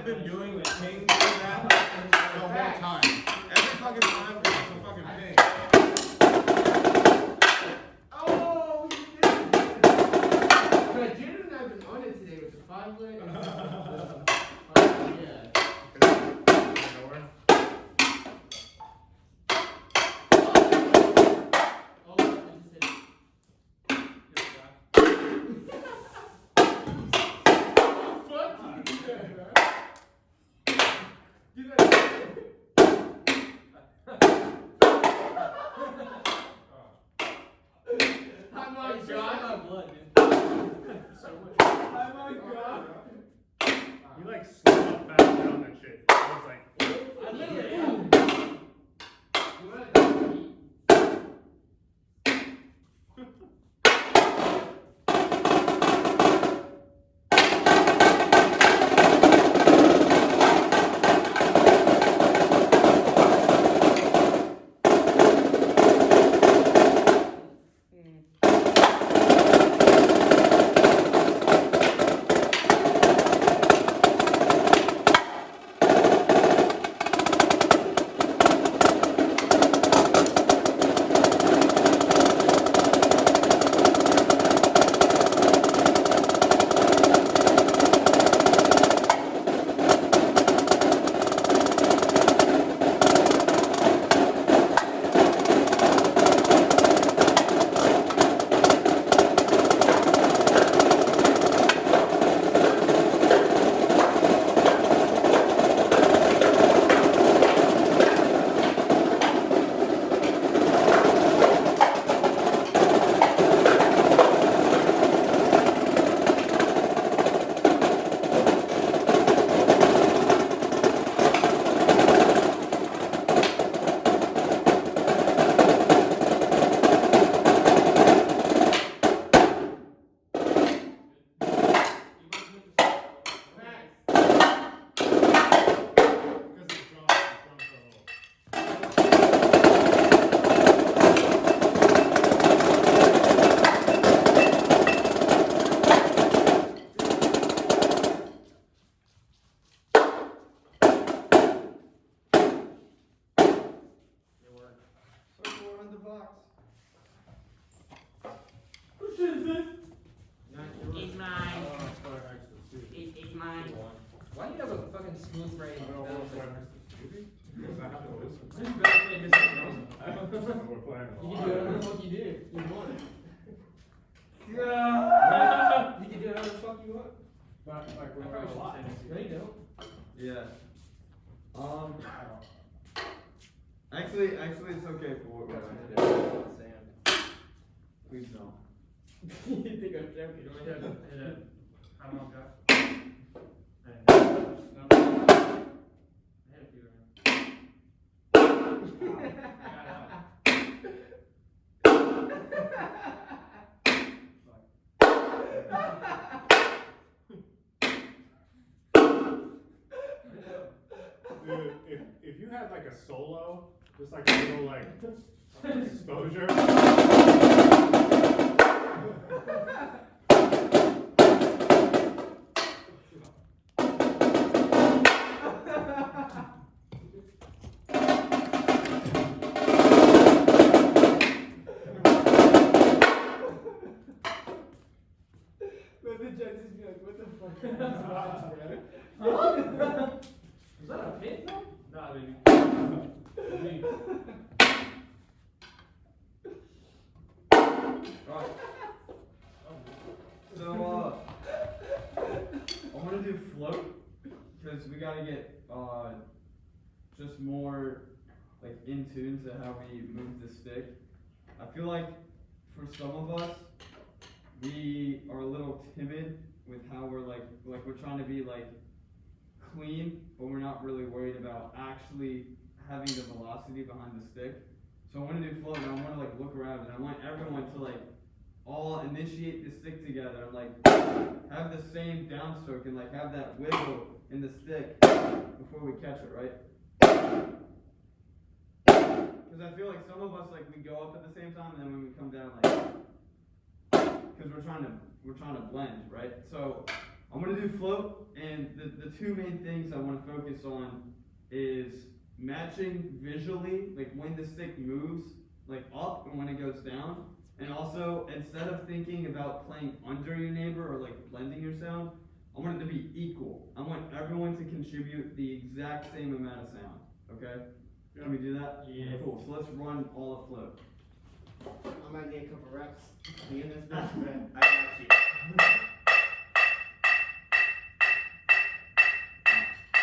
I've been doing the ping for that the whole time. Every fucking time it's a fucking ping. Oh, you did it! But Jaden and I have been on it today with the 5 leg. Oh, yeah. You like slid up back down that shit. I was like, I literally am. It's mine. It's mine. Why do you have a fucking smooth brain? We're playing. You can do whatever the fuck you do. You want it. Yeah. You can do whatever the fuck you want. But like we're No, you don't. Yeah. Actually, it's okay for what we're doing. Please no. You think I'm joking? I don't know, guys. Dude, if you had like a solo, just like a little like exposure. But the judges be like, what the fuck? Is that a pit though? Nah, baby. Alright. So, I'm gonna do float, because we gotta get, just more, like, in tune to how we move the stick. I feel like, for some of us, we are a little timid with how we're, like we're trying to be, like, clean, but we're not really worried about actually having the velocity behind the stick. So I want to do float, and I want to like look around, and I want everyone to like all initiate the stick together, and like have the same downstroke, and like have that wiggle in the stick before we catch it, right? Because I feel like some of us like we go up at the same time, and then when we come down, like, because we're trying to blend, right? So I'm gonna do float, and the two main things I want to focus on is matching visually, like when the stick moves, like up and when it goes down. And also, instead of thinking about playing under your neighbor or like blending your sound, I want it to be equal. I want everyone to contribute the exact same amount of sound. Okay? Yeah. Can we do that? Yeah. Cool. So let's run all of float. I might need a couple reps. Be in this bitch, man. I got you.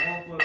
All float.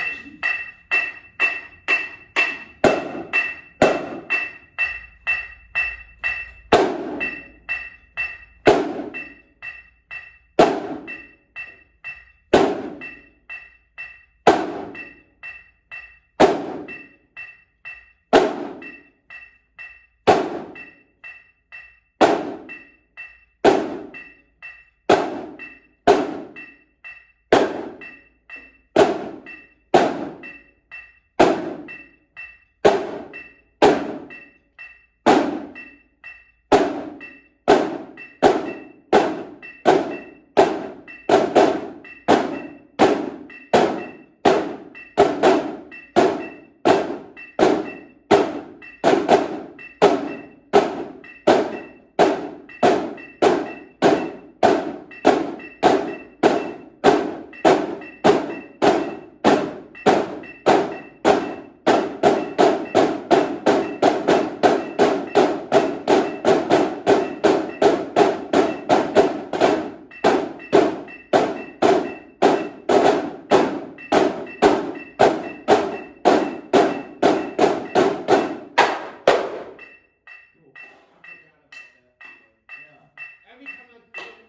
Every time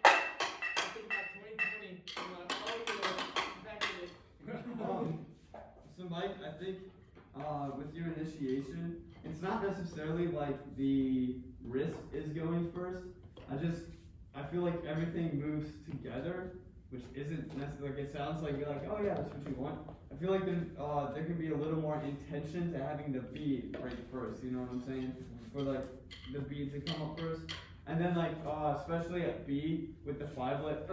I think about 2020, I'm like, oh yeah, back to this. So Mike, I think with your initiation, it's not necessarily like the wrist is going first. I feel like everything moves together, which isn't necessarily like it sounds like you're like, oh yeah, that's what you want. I feel like there can be a little more intention to having the beat right first. You know what I'm saying? For like the beat to come up first, and then like especially at B with the 5-lit.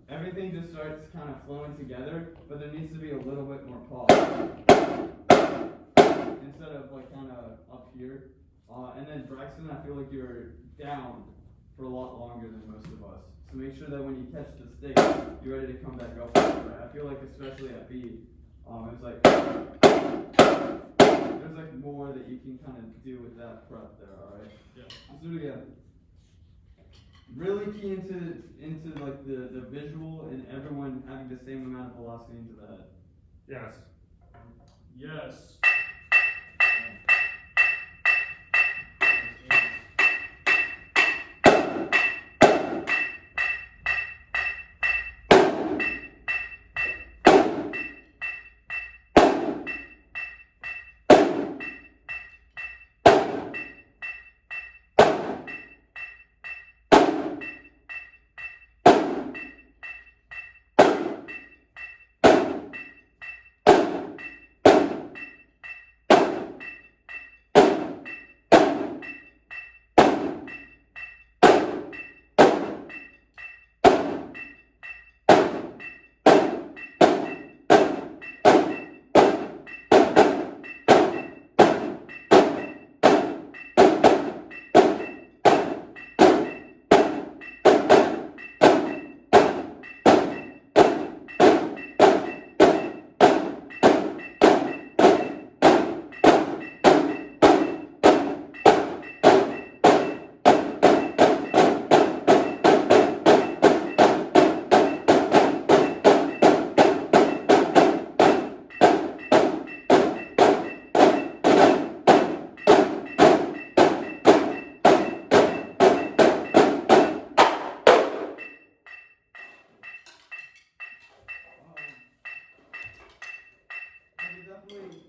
Everything just starts kind of flowing together, but there needs to be a little bit more pause. Instead of like kind of up here. And then Braxton, I feel like you're down for a lot longer than most of us. So make sure that when you catch the stick, you're ready to come back up. Right? I feel like especially at B, it's like, there's like more that you can kind of do with that prep there, alright? Yeah. Let's do it again. Really key into like the visual and everyone having the same amount of velocity into the head. Yes. Yes.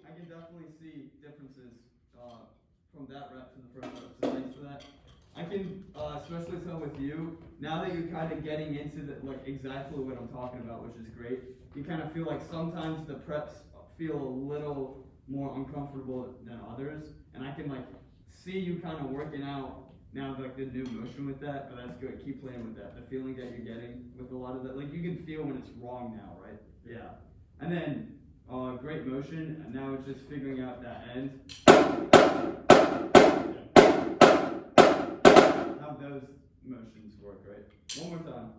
I can definitely see differences from that rep to the first rep, so thanks for that. I can especially tell with you, now that you're kind of getting into like exactly what I'm talking about, which is great, you kind of feel like sometimes the preps feel a little more uncomfortable than others, and I can like see you kind of working out now like the new motion with that, but that's good. Keep playing with that. The feeling that you're getting with a lot of that, like you can feel when it's wrong now, right? Yeah. And then great motion, and now it's just figuring out that end. How those motions work, right? One more time.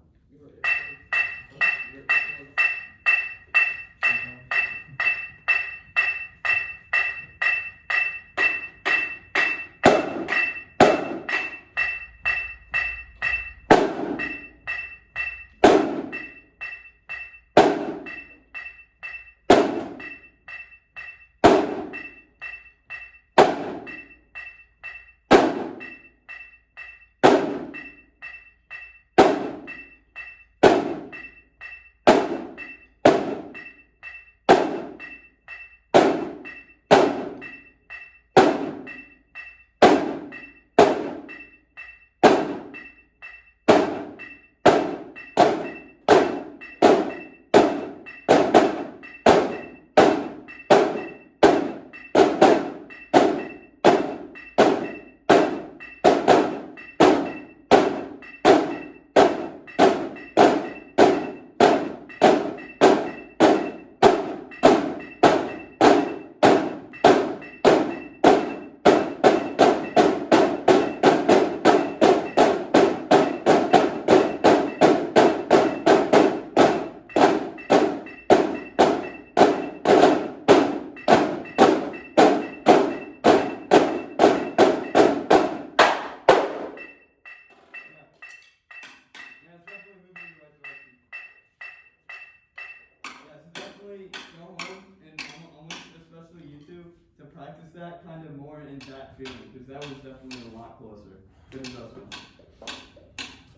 That kind of more in that feeling, because that was definitely a lot closer. Good adjustment.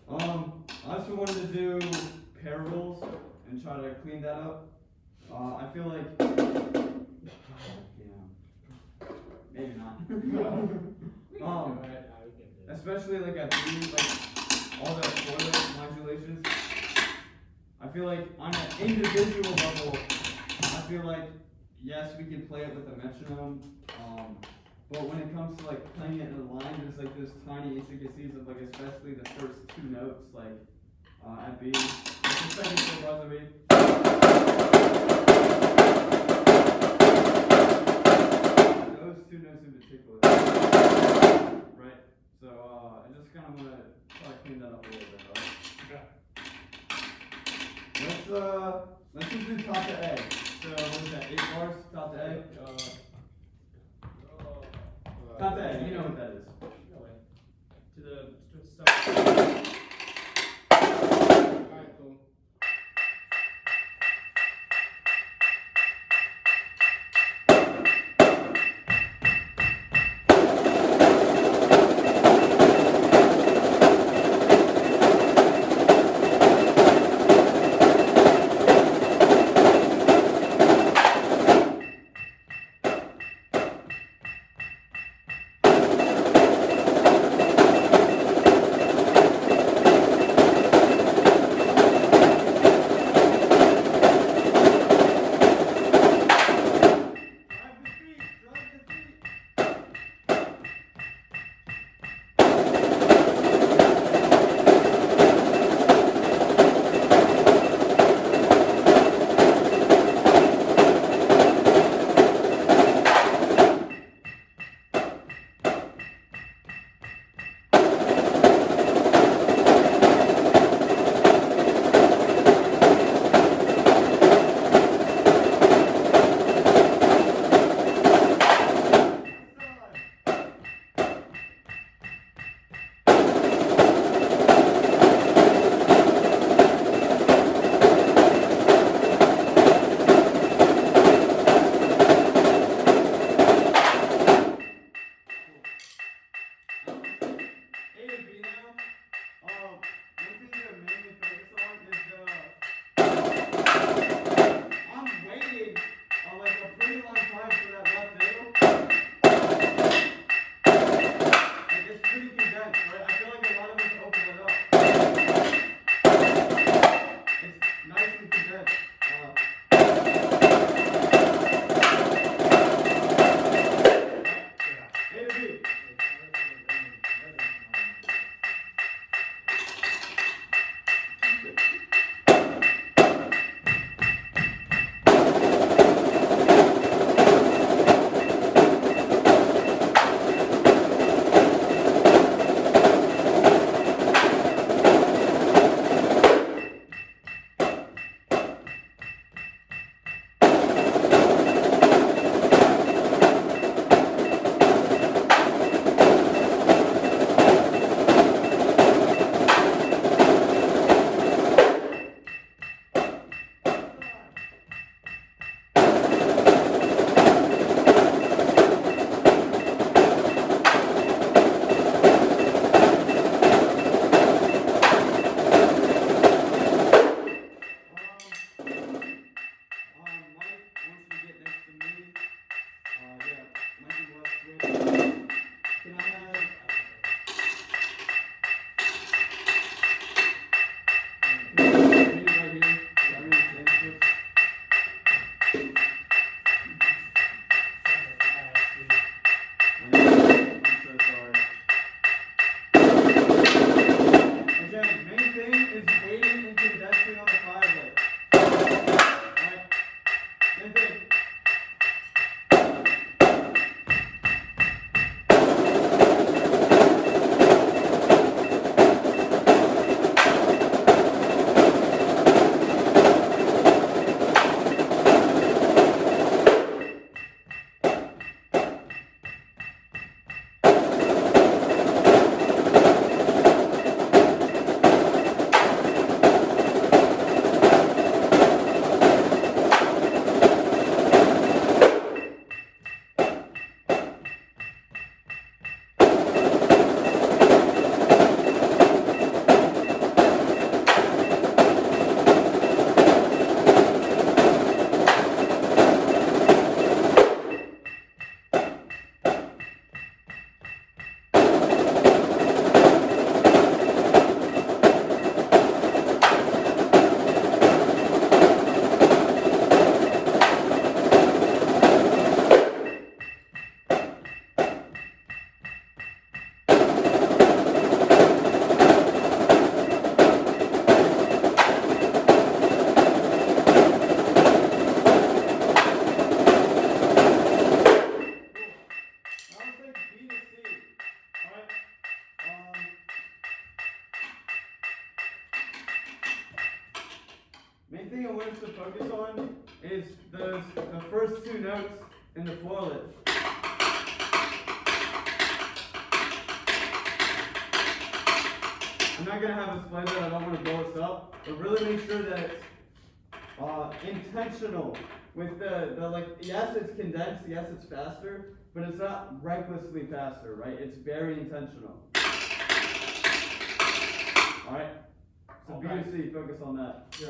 I also wanted to do pair rolls and try to clean that up. I feel like, maybe not. Especially like at B, like all the quarter modulations. I feel like on an individual level, I feel like yes, we can play it with a metronome. But when it comes to like playing it in a line, there's like those tiny intricacies of like especially the first two notes, like at B, like the second four bars of B. Those two notes in particular, right? So I just kind of want to try to clean that up a little bit, right? Let's just do top to A. So what is that? 8 bars, top to A. Top to A, you know what that is. To the stuff. Alright, cool. Main thing I want us to focus on is the first two notes in the floorlet. I'm not gonna have us play that, I don't want to blow us up, but really make sure that it's intentional with the like, yes it's condensed, yes it's faster, but it's not recklessly faster, right? It's very intentional. Alright? So Okay. BUC, focus on that. Yeah.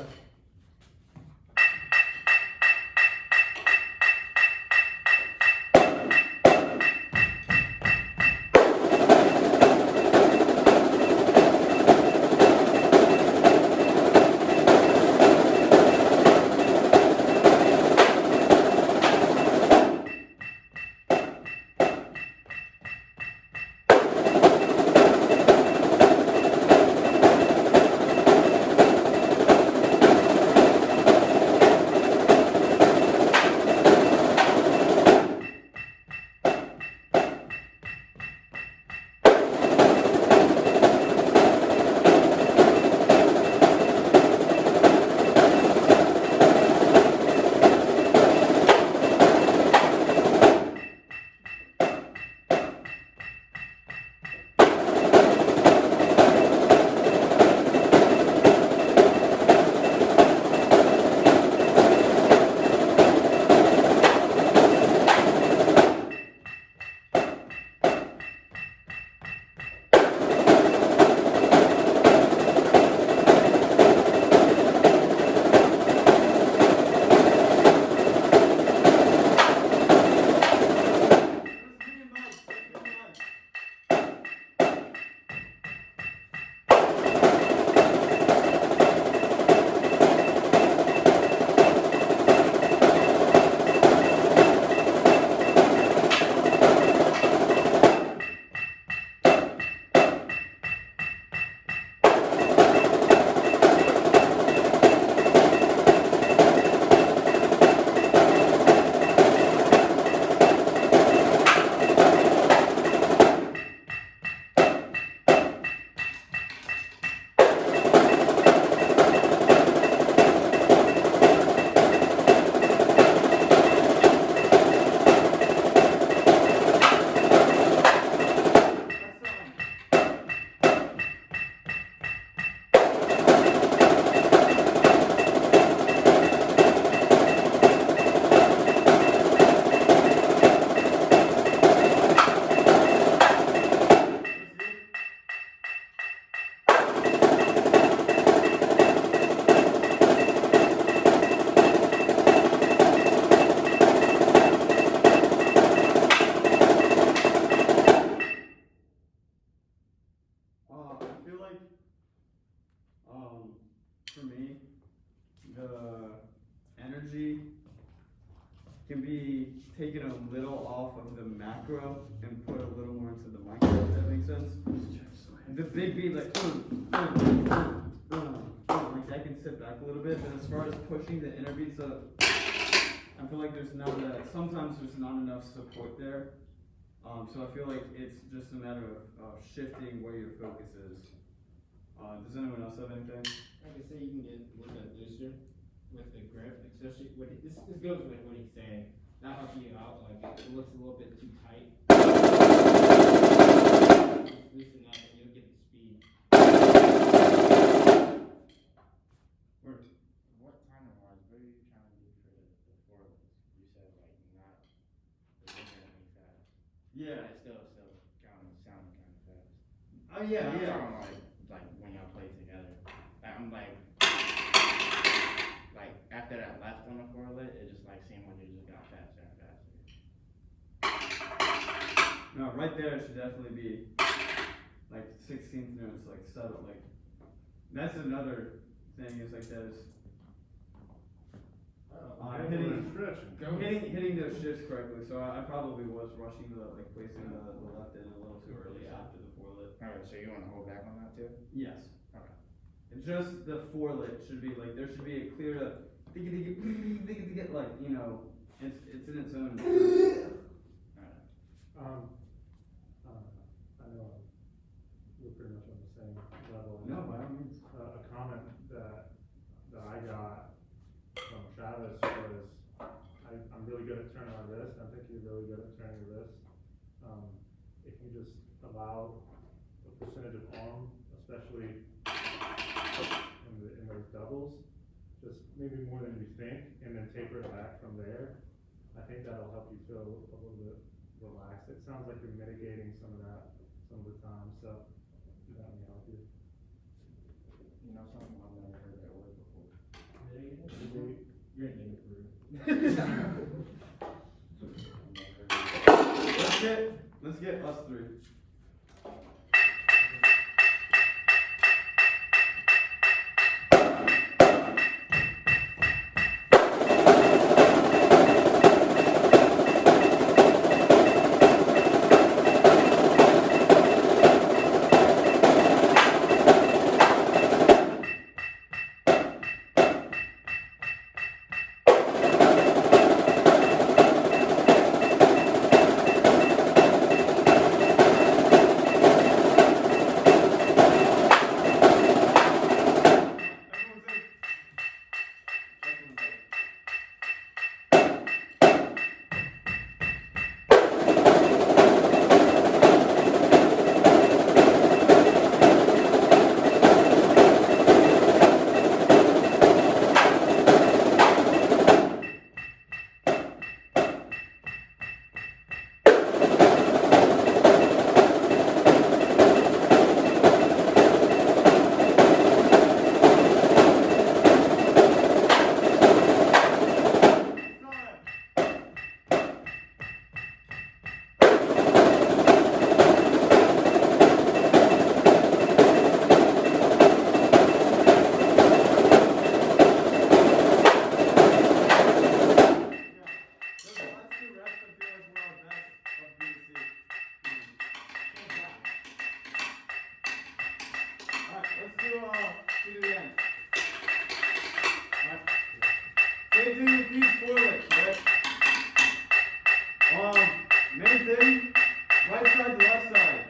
For me, the energy can be taken a little off of the macro and put a little more into the micro, if that makes sense. The big beat, like, like that can sit back a little bit, but as far as pushing the inner beats up, I feel like sometimes there's not enough support there. So I feel like it's just a matter of shifting where your focus is. Does anyone else have anything? I can say you can get a little bit looser with the grip, especially when this goes with what he's saying. Not helping you out, like it looks a little bit too tight. Just loosen up and you'll get the speed. Word. What timing wise, what are you trying to do for the forwards? You said like not legitimately fast. Yeah. But it's still kind of sounding kind of fast. Oh yeah, I'm yeah. talking like when y'all play together. I'm like after that last one of forward, it just like seemed like it just got faster and faster. No, right there it should definitely be like 16th notes, like settled, like that's another thing is like that is hitting those shifts correctly. So I probably was rushing like placing the left in a little too early after the forelit. Alright, so you want to hold back on that too? Yes. Okay. Just the forelit should be like there should be a clear like, you know, it's in its own. I know we're pretty much on the same level. No, by all means. A comment that I got if you're really good at turning your wrist, if you just allow a percentage of arm, especially in those doubles, just maybe more than you think, and then taper it back from there, I think that'll help you feel a little bit relaxed. It sounds like you're mitigating some of that some of the time, so that may help you. You know something, I've never heard that word before. Mitigate. You're an idiot, bro. Let's get us three. Main thing, right side to left side.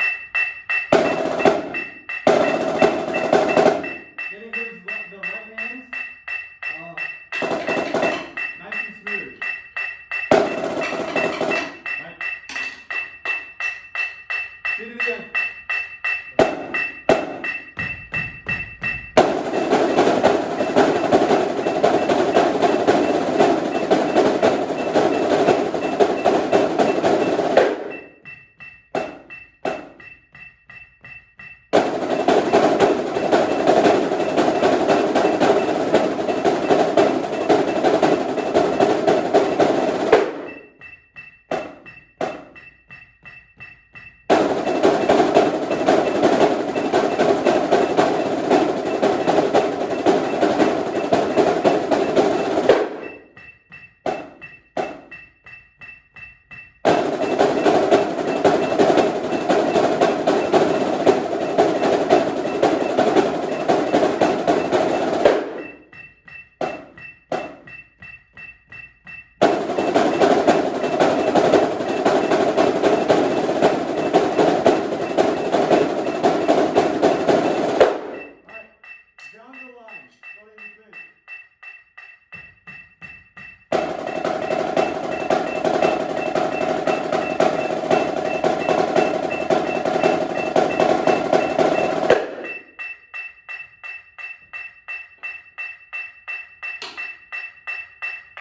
Getting the right hands, nice and smooth. Right. Do it again.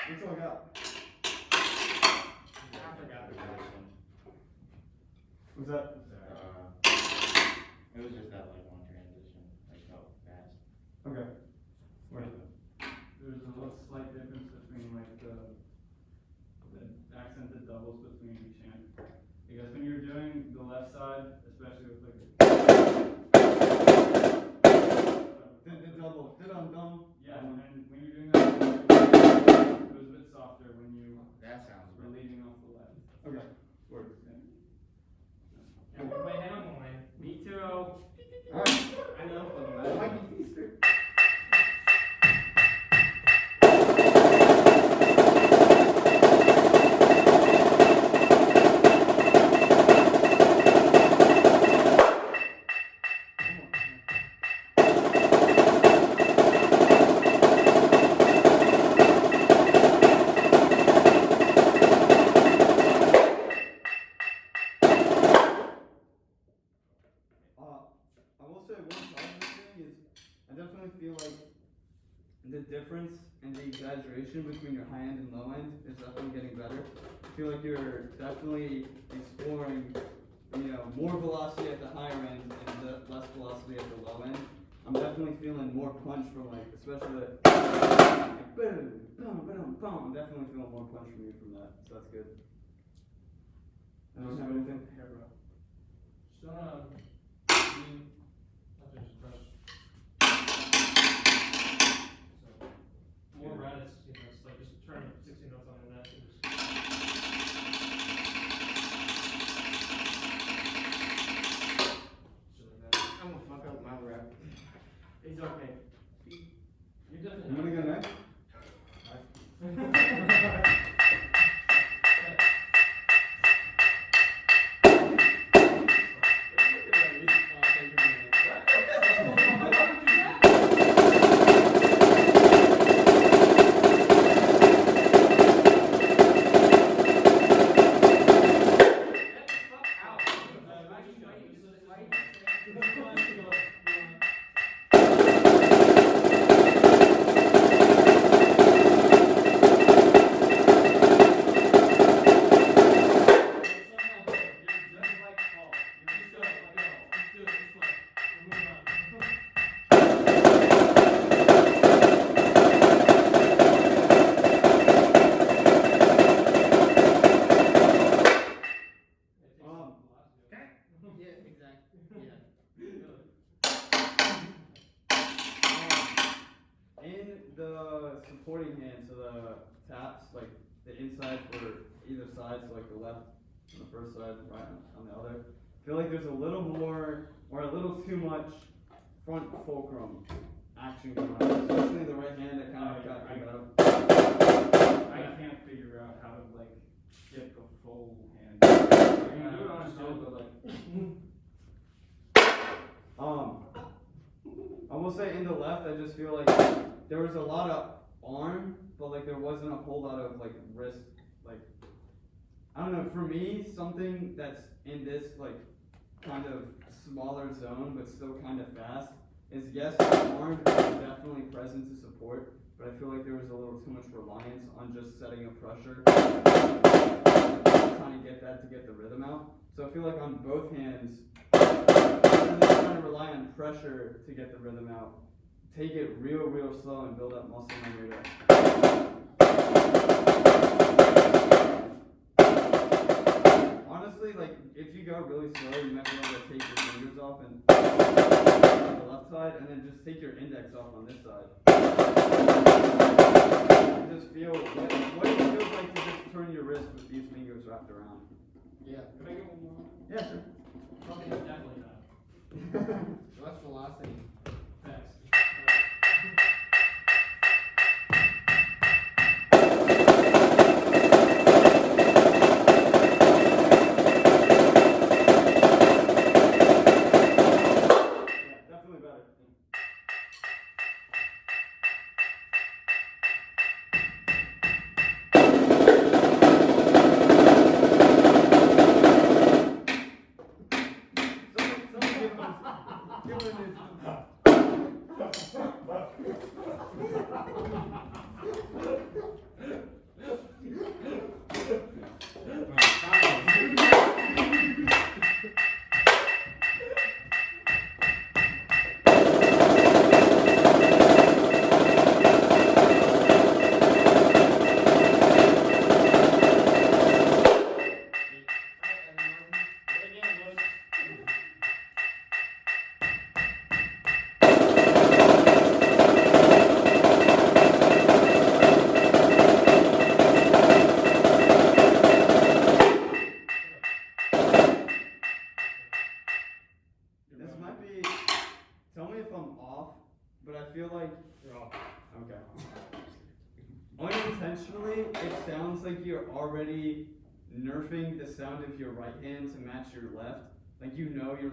What's all I got? I forgot the first one. What's that? It was just that like one transition, like felt fast. Okay. There's a little slight difference between like the accented doubles between each hand. Because when you're doing the left side, especially with like The double, dum-dum. yeah, and when you're doing that, it was a bit softer when you That sounds were really leading off the left. Okay. Word. Everybody had one. Me too. Alright. I know for the Might be Easter. the difference and the exaggeration between your high end and low end is definitely getting better. I feel like you're definitely exploring, more velocity at the higher end and less velocity at the low end. I'm definitely feeling more punch from especially boom, boom, boom, boom. I'm definitely feeling more punch from you from that, so that's good. I don't have anything. Here, bro. Just press. So, more rabbits, it's like just turn 16 notes on the net and just. Shit like that. I'm gonna fuck up my rap. It's okay. You're definitely. You wanna go next? Yeah, exactly. Yeah. In the supporting hand, so the taps, like the inside for either side, so like the left on the first side, right on the other, I feel like there's a little more or a little too much front fulcrum action going on, especially the right hand that kind of got picked up. I can't figure out how to get the full hand. I I can do it on its own, but I will say in the left, I just feel like there was a lot of arm, but there wasn't a whole lot of wrist. I don't know. For me, something that's in this kind of smaller zone, but still kind of fast, is yes, the arm is definitely present to support, but I feel like there was a little too much reliance on just setting a pressure, trying to get that to get the rhythm out. So I feel like on both hands, rather than trying to rely on pressure to get the rhythm out, take it real slow and build up muscle memory there. Honestly, if you go really slow, you might be able to take your fingers off and on the left side, and then just take your index off on this side. And just feel what it feels like to just turn your wrist with these fingers wrapped around. Yeah. can I get one more? Yeah, sure. Okay, definitely not. Less velocity. Thanks. Definitely better. Tell me if I'm off, but I feel like You're off. okay. Unintentionally, it sounds like you're already nerfing the sound of your right hand to match your left. You're